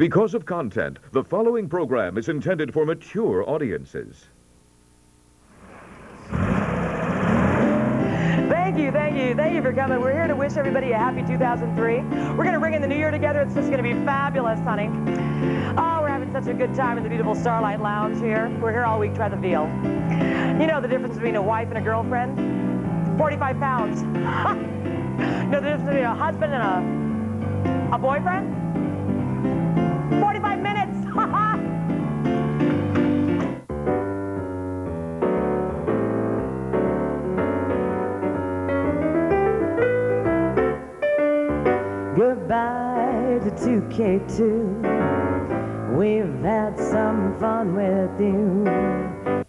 Because of content, the following program is intended for mature audiences. Thank you for coming. We're here to wish everybody a happy 2003. We're going to bring in the new year together. It's just going to be fabulous, honey. Oh, we're having such a good time in the beautiful Starlight Lounge here. We're here all week, try the veal. You know the difference between a wife and a girlfriend? 45 pounds. You know the difference between a husband and a boyfriend? 45 minutes. Goodbye to 2K2. We've had some fun with you.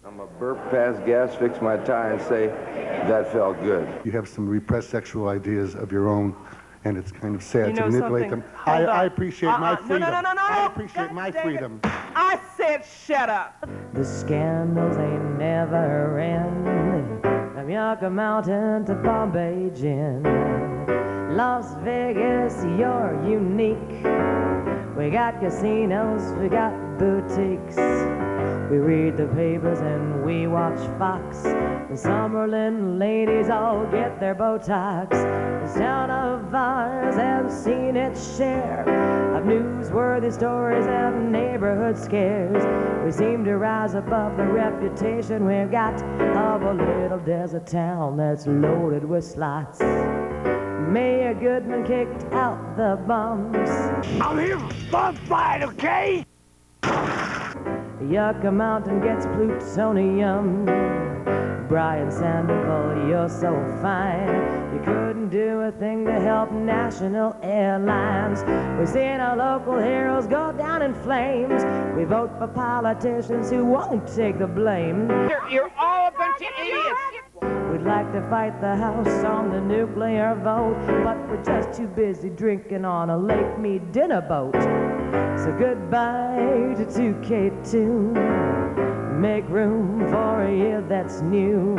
I'm a burp, pass gas, fix my tie, and say, that felt good. You have some repressed sexual ideas of your own, and it's kind of sad to manipulate them. I appreciate my freedom. No. I appreciate my freedom. I said shut up. The scandals ain't never end. From Yucca Mountain to Bombay Gin. Las Vegas, you're unique. We got casinos, we got boutiques. We read the papers and we watch Fox. The Summerlin ladies all get their Botox. This town of ours has seen its share of newsworthy stories and neighborhood scares. We seem to rise above the reputation we've got of a little desert town that's loaded with slots. Mayor Goodman kicked out the bums. I'm here for fun fight, okay? Yucca Mountain gets plutonium. Brian Sandoval, you're so fine. You couldn't do a thing to help National Airlines. We've seen our local heroes go down in flames. We vote for politicians who won't take the blame. You're all a bunch of idiots. We'd like to fight the House on the nuclear vote, but we're just too busy drinking on a Lake Mead dinner boat. So goodbye to 2K2. Make room for a year that's new.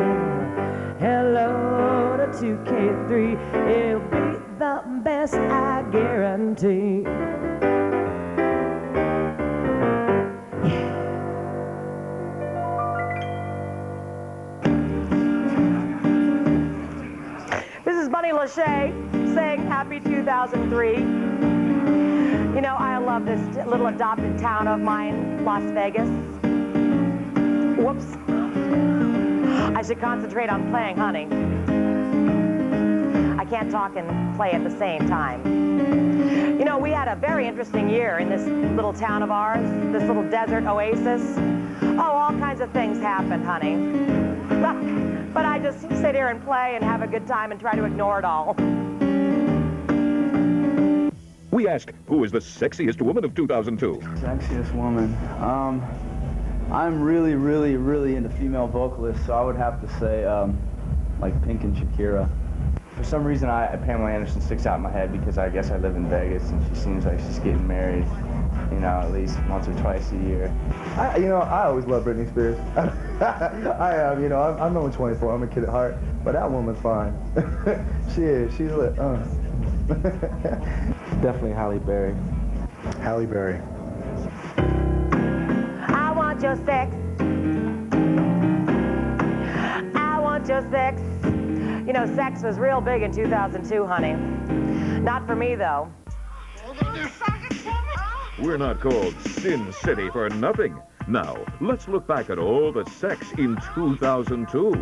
Hello to 2K3. It'll be the best, I guarantee. This is Bunny Lachey saying happy 2003. You know, I love this little adopted town of mine, Las Vegas. Whoops. I should concentrate on playing, honey. I can't talk and play at the same time. You know, we had a very interesting year in this little town of ours, this little desert oasis. Oh, all kinds of things happened, honey. But I just sit here and play and have a good time and try to ignore it all. We ask, who is the sexiest woman of 2002? Sexiest woman. I'm really into female vocalists, so I would have to say, like Pink and Shakira. For some reason, Pamela Anderson sticks out in my head because I guess I live in Vegas and she seems like she's getting married, you know, at least once or twice a year. I always love Britney Spears. I am, I'm only 24, I'm a kid at heart, but that woman's fine. She's lit. Definitely Halle Berry. Halle Berry. I want your sex. I want your sex. You know, sex was real big in 2002, honey. Not for me, though. We're not called Sin City for nothing. Now, let's look back at all the sex in 2002.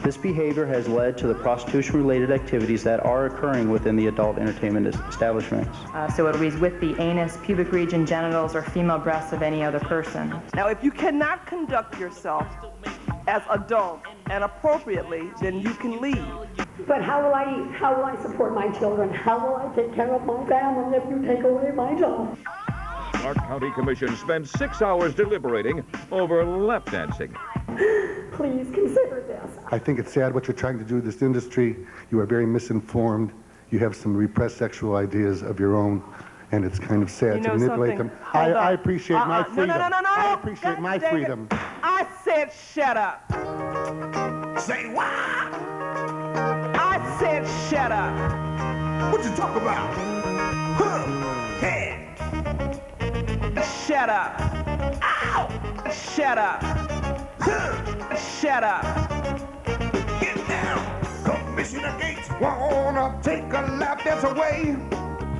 This behavior has led to the prostitution-related activities that are occurring within the adult entertainment establishments. So it was with the anus, pubic region, genitals, or female breasts of any other person. Now, if you cannot conduct yourself as adults and appropriately, then you can leave. But how will I eat? How will I support my children? How will I take care of my family if you take away my job? Our county commission spent 6 hours deliberating over lap dancing. Please consider this. I think it's sad what you're trying to do with this industry. You are very misinformed. You have some repressed sexual ideas of your own, and it's kind of sad to manipulate them. I appreciate my freedom. No. I appreciate my freedom. I said shut up. Say what? I said shut up. What you talk about? Huh? Yeah. Shut up. Ow! Shut up. Shut up. Get down. Commissioner Gates wanna take a lap dance away.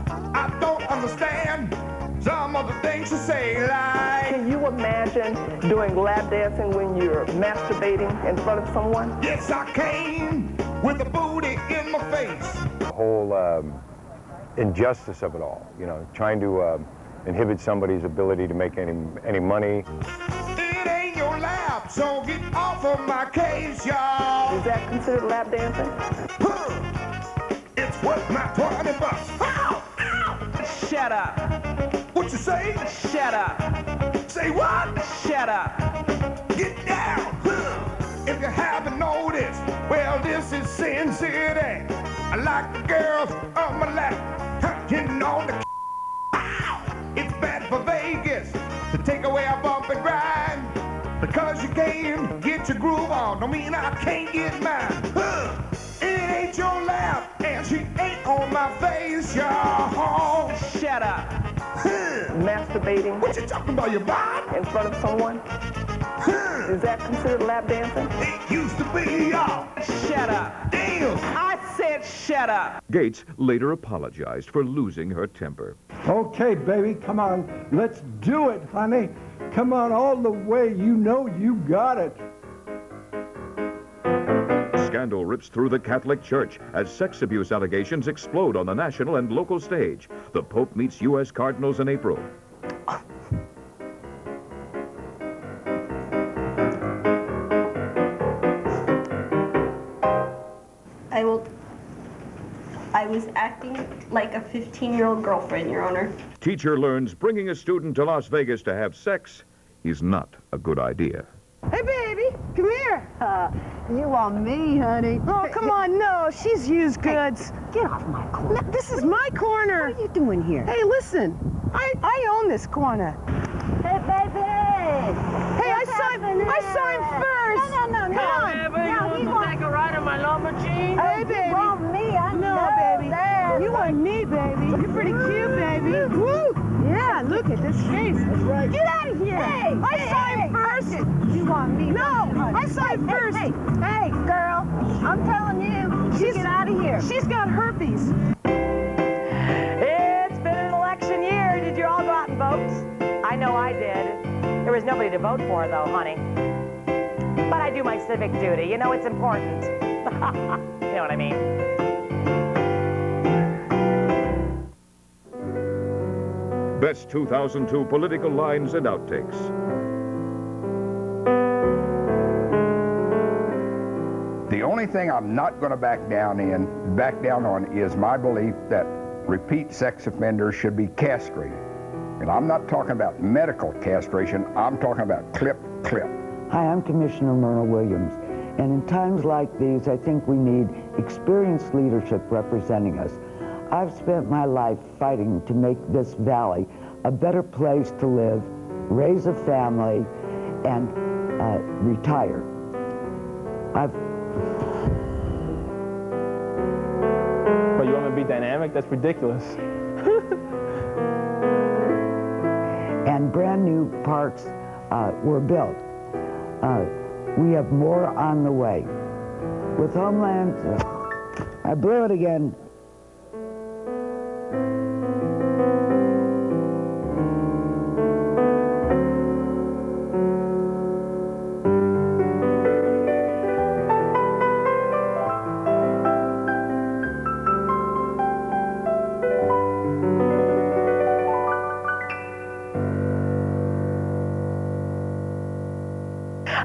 I don't understand some of the things you say, like... Can you imagine doing lap dancing when you're masturbating in front of someone? Yes, I can, with a booty in my face. The whole injustice of it all, you know, trying to inhibit somebody's ability to make any money. It ain't your lap, so get off of my case, y'all. Is that considered lap dancing? It's worth my 20 bucks. Ow! Ow! Shut up. What you say? Shut up. Say what? Shut up. Get down. If you haven't noticed, well, this is Sin City. I like the girls on my lap, getting on the It's bad for Vegas to take away a bump and grind. Because you can't get your groove on, don't mean I can't get mine. It ain't your lap, and she ain't on my face, y'all. Shut up. Masturbating. What you talking about, your vibe? In front of someone? Is that considered lap dancing? It used to be, y'all. Shut up. Damn. I said shut up. Gates later apologized for losing her temper. Okay, baby, come on. Let's do it, honey. Come on all the way. You know you got it. Scandal rips through the Catholic Church as sex abuse allegations explode on the national and local stage. The Pope meets U.S. cardinals in April. I was acting like a 15-year-old girlfriend, Your Honor. Teacher learns bringing a student to Las Vegas to have sex is not a good idea. Hey, baby, come here. You want me, honey. Oh, come on, no, she's used goods. Hey, get off my corner. No, this is my corner. What are you doing here? Hey, listen, I own this corner. Hey, baby. Hey, I saw him first. No. Come on. Baby, you want to take a ride in my Lamborghini? Hey, baby. You want me? I No, know baby. that. You want me, baby. You're pretty cute, baby. Woo! Yeah, look at this face. That's right. Get out of here. Hey, I saw him first. You want me? No, I saw him first. Hey, girl, I'm telling you, get out of here. She's got herpes. It's been an election year. Did you all go out and vote? I know I did. There was nobody to vote for, though, honey. But I do my civic duty. You know, it's important. You know what I mean? Best 2002 political lines and outtakes. The only thing I'm not going to back down on is my belief that repeat sex offenders should be castrated. And I'm not talking about medical castration, I'm talking about clip. Hi, I'm Commissioner Myrna Williams, and in times like these, I think we need experienced leadership representing us. I've spent my life fighting to make this valley a better place to live, raise a family, and retire. But you want me to be dynamic? That's ridiculous. And brand new parks were built. We have more on the way. With Homeland, I blew it again.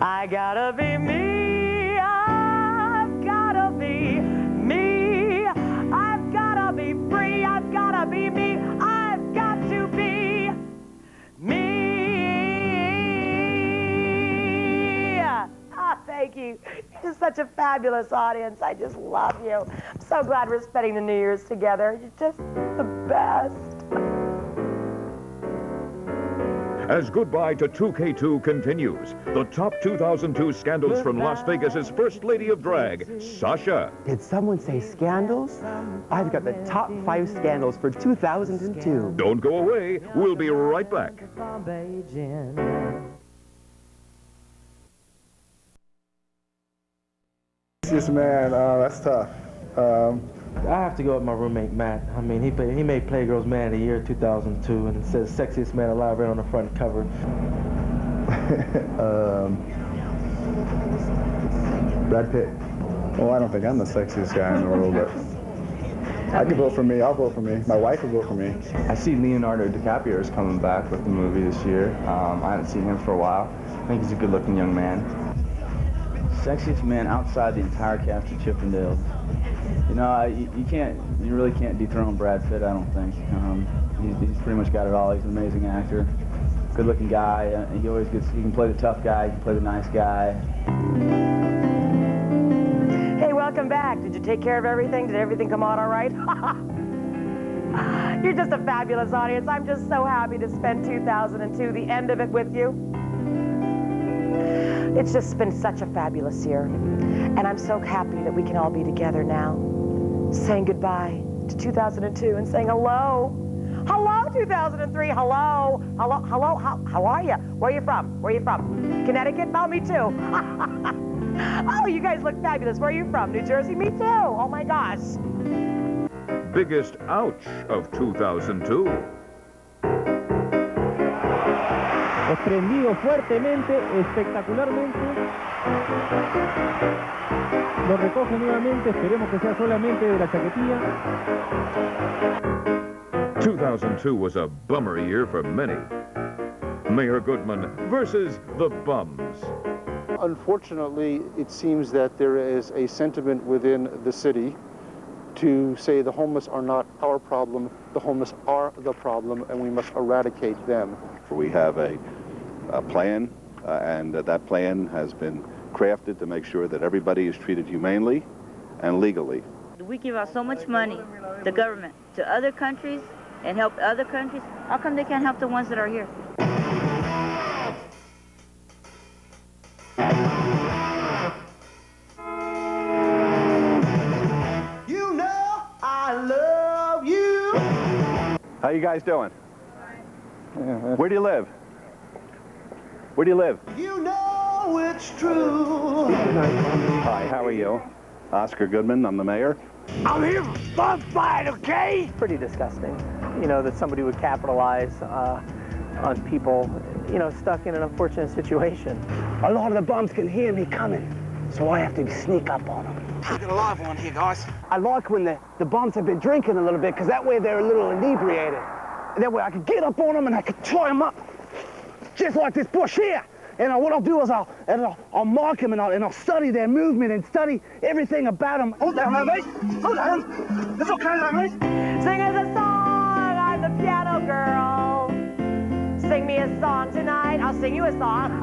I gotta be me, I've gotta be me, I've gotta be free, I've gotta be me, I've got to be me. Ah, thank you. You're just such a fabulous audience. I just love you. I'm so glad we're spending the New Year's together. You're just the best. as Goodbye to 2K2 continues. The top 2002 scandals from Las Vegas's first lady of drag, Sasha. Did someone say scandals? I've got the top 5 scandals for 2002. Don't go away. We'll be right back. Yes, man, that's tough. I have to go with my roommate, Matt. I mean, he made Playgirls Man of the Year 2002, and it says Sexiest Man Alive right on the front cover. Brad Pitt. Well, I don't think I'm the sexiest guy in the world, but I can vote for me. I'll vote for me. My wife will vote for me. I see Leonardo DiCaprio is coming back with the movie this year. I haven't seen him for a while. I think he's a good-looking young man. Sexiest man outside the entire cast of Chippendales. You know, you really can't dethrone Brad Pitt, I don't think. He's pretty much got it all. He's an amazing actor, good-looking guy. He can play the tough guy, he can play the nice guy. Hey, welcome back. Did you take care of everything? Did everything come out all right? You're just a fabulous audience. I'm just so happy to spend 2002, the end of it, with you. It's just been such a fabulous year, and I'm so happy that we can all be together now, saying goodbye to 2002 and saying hello. Hello, 2003. Hello. Hello. Hello. How are you? Where are you from? Where are you from? Connecticut? Oh, me too. Oh, you guys look fabulous. Where are you from? New Jersey? Me too. Oh, my gosh. Biggest ouch of 2002. Prendido fuertemente, espectacularmente. Lo recoge nuevamente, esperemos que sea solamente de la chaquetilla. 2002 was a bummer year for many. Mayor Goodman versus the bums. Unfortunately, it seems that there is a sentiment within the city to say the homeless are not our problem, the homeless are the problem, and we must eradicate them. We have a plan, and that plan has been crafted to make sure that everybody is treated humanely and legally. We give out so much money, the government, to other countries and help other countries. How come they can't help the ones that are here? You know I love you. How you guys doing? Where do you live? Where do you live? You know it's true. Hi, how are you? Oscar Goodman, I'm the mayor. I'm here for fun fight, okay? Pretty disgusting, you know, that somebody would capitalize on people, you know, stuck in an unfortunate situation. A lot of the bums can hear me coming, so I have to sneak up on them. We got a live one here, guys. I like when the bums have been drinking a little bit, because that way they're a little inebriated. That way I could get up on them and I could tie them up, just like this bush here. And what I'll do is I'll mark them and I'll study their movement and study everything about them. Hold down, mate. Hold down. It's okay, mate. Sing us a song. I'm the piano girl. Sing me a song tonight. I'll sing you a song.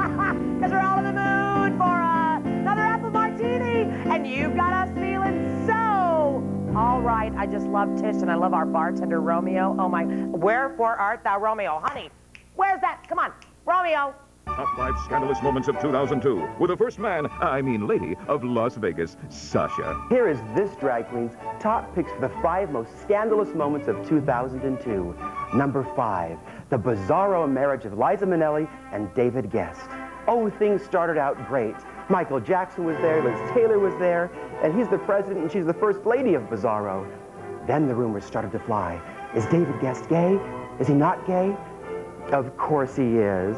Because we're all in the mood for another apple martini. And you've got us feeling so all right. I just love Tish and I love our bartender, Romeo. Oh, my. Wherefore art thou, Romeo? Honey, where's that? Come on, Romeo. Top 5 scandalous moments of 2002 with the first lady of Las Vegas, Sasha. Here is this drag queen's top picks for the 5 most scandalous moments of 2002. Number 5, the bizarro marriage of Liza Minnelli and David Guest. Oh, things started out great. Michael Jackson was there, Liz Taylor was there, and he's the president and she's the first lady of Bizarro. Then the rumors started to fly. Is David Guest gay? Is he not gay? Of course he is.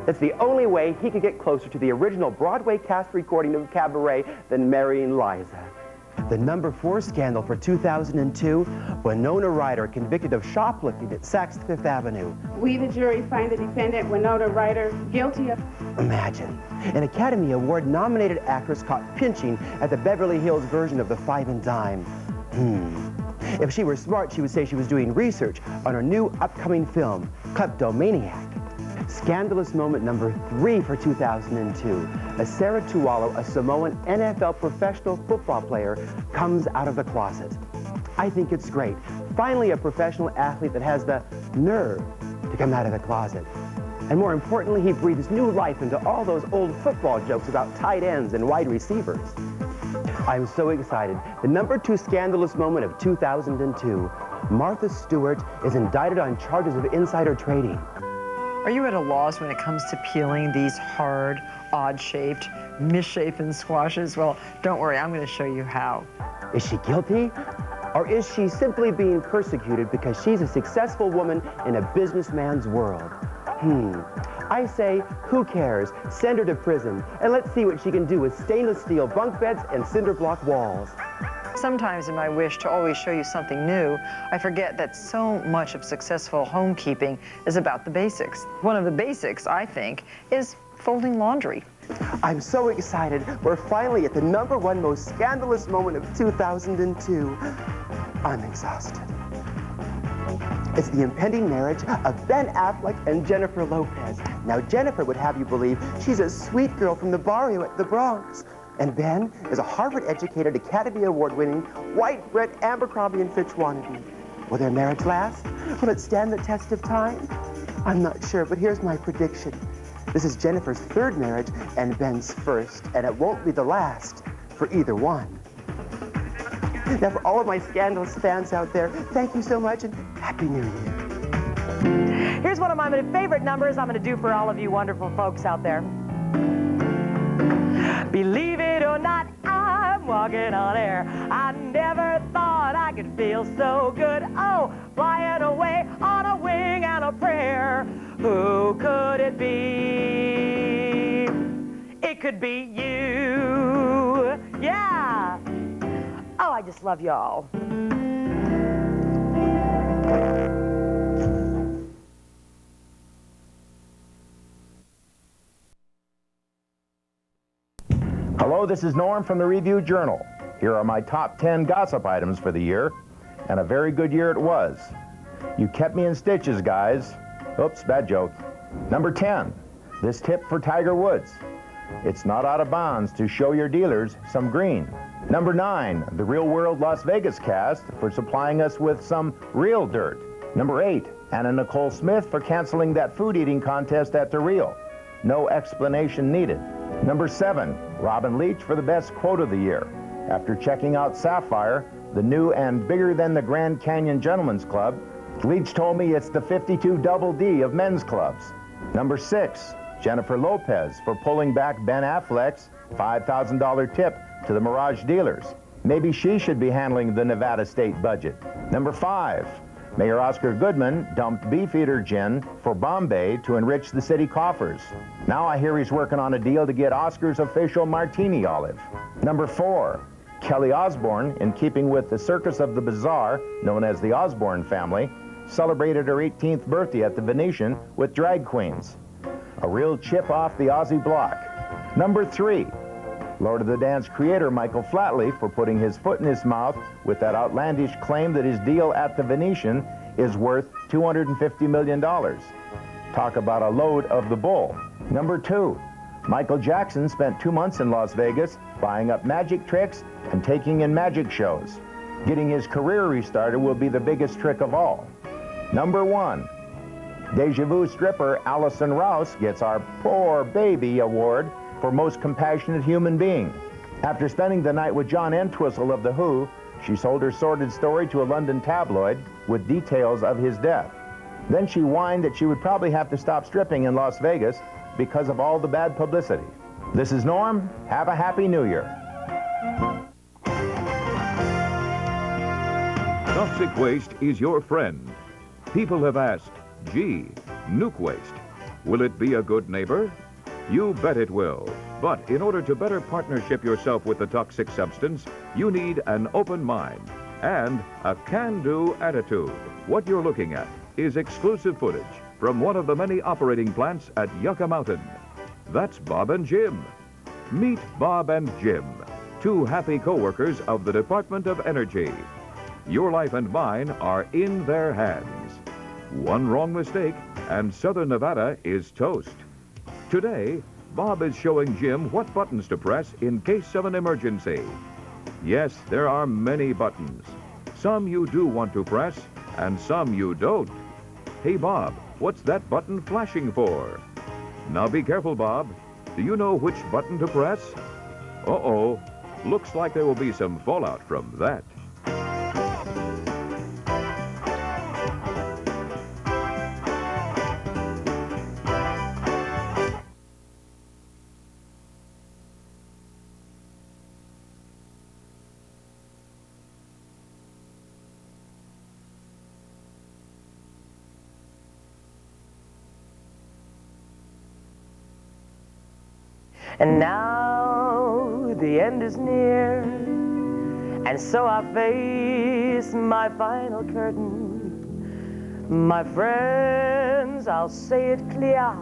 It's the only way he could get closer to the original Broadway cast recording of Cabaret than marrying Liza. The number 4 scandal for 2002, Winona Ryder convicted of shoplifting at Saks Fifth Avenue. We, the jury, find the defendant, Winona Ryder, guilty of... Imagine, an Academy Award-nominated actress caught pinching at the Beverly Hills version of the Five and Dime. If she were smart, she would say she was doing research on her new upcoming film, Kleptomaniac. Scandalous moment number 3 for 2002. Sarah Tuwalo, a Samoan NFL professional football player, comes out of the closet. I think it's great. Finally, a professional athlete that has the nerve to come out of the closet. And more importantly, he breathes new life into all those old football jokes about tight ends and wide receivers. I'm so excited. The #2 scandalous moment of 2002. Martha Stewart is indicted on charges of insider trading. Are you at a loss when it comes to peeling these hard, odd-shaped, misshapen squashes? Well, don't worry, I'm going to show you how. Is she guilty? Or is she simply being persecuted because she's a successful woman in a businessman's world? I say, who cares? Send her to prison, and let's see what she can do with stainless steel bunk beds and cinder block walls. Sometimes in my wish to always show you something new, I forget that so much of successful homekeeping is about the basics. One of the basics, I think, is folding laundry. I'm so excited. We're finally at the #1 most scandalous moment of 2002. I'm exhausted. It's the impending marriage of Ben Affleck and Jennifer Lopez. Now, Jennifer would have you believe she's a sweet girl from the barrio at the Bronx. And Ben is a Harvard-educated, Academy Award-winning, white-bread Abercrombie & Fitch wannabe. Will their marriage last? Will it stand the test of time? I'm not sure, but here's my prediction. This is Jennifer's 3rd marriage and Ben's 1st, and it won't be the last for either one. Now, for all of my scandalous fans out there, thank you so much and Happy New Year. Here's one of my favorite numbers I'm going to do for all of you wonderful folks out there. Believe it or not, I'm walking on air. I never thought I could feel so good. Oh, flying away on a wing and a prayer. Who could it be? It could be you. Yeah. Oh, I just love y'all. Hello, this is Norm from the Review-Journal. Here are my top 10 gossip items for the year, and a very good year it was. You kept me in stitches, guys. Oops, bad joke. Number 10, this tip for Tiger Woods. It's not out of bounds to show your dealers some green. Number 9, the Real World Las Vegas cast for supplying us with some real dirt. Number 8, Anna Nicole Smith for canceling that food eating contest at the Real. No explanation needed. Number 7, Robin Leach for the best quote of the year. After checking out Sapphire, the new and bigger than the Grand Canyon Gentlemen's Club, Leach told me it's the 52 double D of men's clubs. Number 6, Jennifer Lopez for pulling back Ben Affleck's $5,000 tip to the Mirage dealers. Maybe she should be handling the Nevada state budget. Number 5, Mayor Oscar Goodman dumped Beefeater gin for Bombay to enrich the city coffers. Now I hear he's working on a deal to get Oscar's official martini olive. Number 4, Kelly Osbourne, in keeping with the Circus of the Bizarre, known as the Osbourne family, celebrated her 18th birthday at the Venetian with drag queens. A real chip off the Aussie block. Number 3, Lord of the Dance creator Michael Flatley for putting his foot in his mouth with that outlandish claim that his deal at the Venetian is worth $250 million. Talk about a load of the bull. Number 2, Michael Jackson spent 2 months in Las Vegas buying up magic tricks and taking in magic shows. Getting his career restarted will be the biggest trick of all. Number 1, Deja Vu stripper Allison Rouse gets our Poor Baby Award for Most Compassionate Human Being. After spending the night with John Entwistle of The Who, she sold her sordid story to a London tabloid with details of his death. Then she whined that she would probably have to stop stripping in Las Vegas because of all the bad publicity. This is Norm. Have a Happy New Year. Toxic waste is your friend. People have asked, gee, nuke waste, will it be a good neighbor? You bet it will. But in order to better partnership yourself with the toxic substance, you need an open mind and a can-do attitude. What you're looking at is exclusive footage from one of the many operating plants at Yucca Mountain. That's Bob and Jim. Meet Bob and Jim, 2 happy co-workers of the Department of Energy. Your life and mine are in their hands. One wrong mistake, and Southern Nevada is toast. Today, Bob is showing Jim what buttons to press in case of an emergency. Yes, there are many buttons. Some you do want to press, and some you don't. Hey, Bob, What's that button flashing for? Now be careful, Bob. Do you know which button to press? Uh-oh. Looks like there will be some fallout from that. And now the end is near, and so I face my final curtain. My friends, I'll say it clear,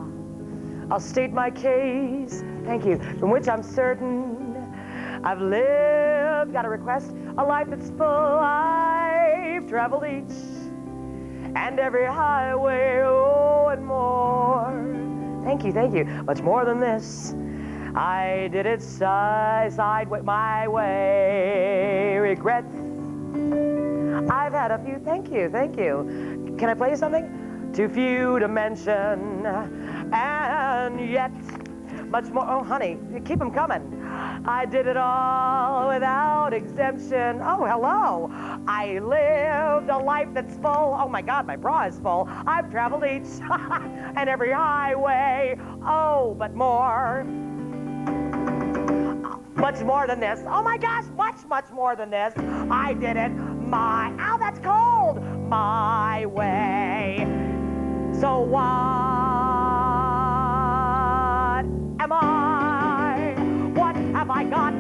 I'll state my case, thank you, from which I'm certain. I've lived, got a request, a life that's full. I've traveled each and every highway, oh, and more. Thank you, much more than this. I did it sideways, my way. Regrets, I've had a few. Thank you. Can I play you something? Too few to mention, and yet much more. Oh, honey, keep them coming. I did it all without exemption. Oh, hello. I lived a life that's full. Oh, my God, my bra is full. I've traveled each and every highway. Oh, but more. Much more than this. Oh my gosh, much more than this. I did it ow, that's cold, my way. So what am I? What have I got?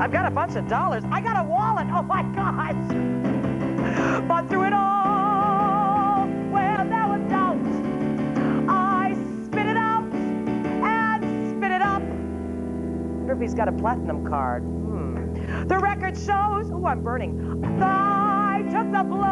I've got a bunch of dollars. I got a wallet, oh my gosh. But through it all, well, there was doubt. I spit it out and spit it up. I wonder if he's got a platinum card. The record shows, oh, I'm burning. I took the blows.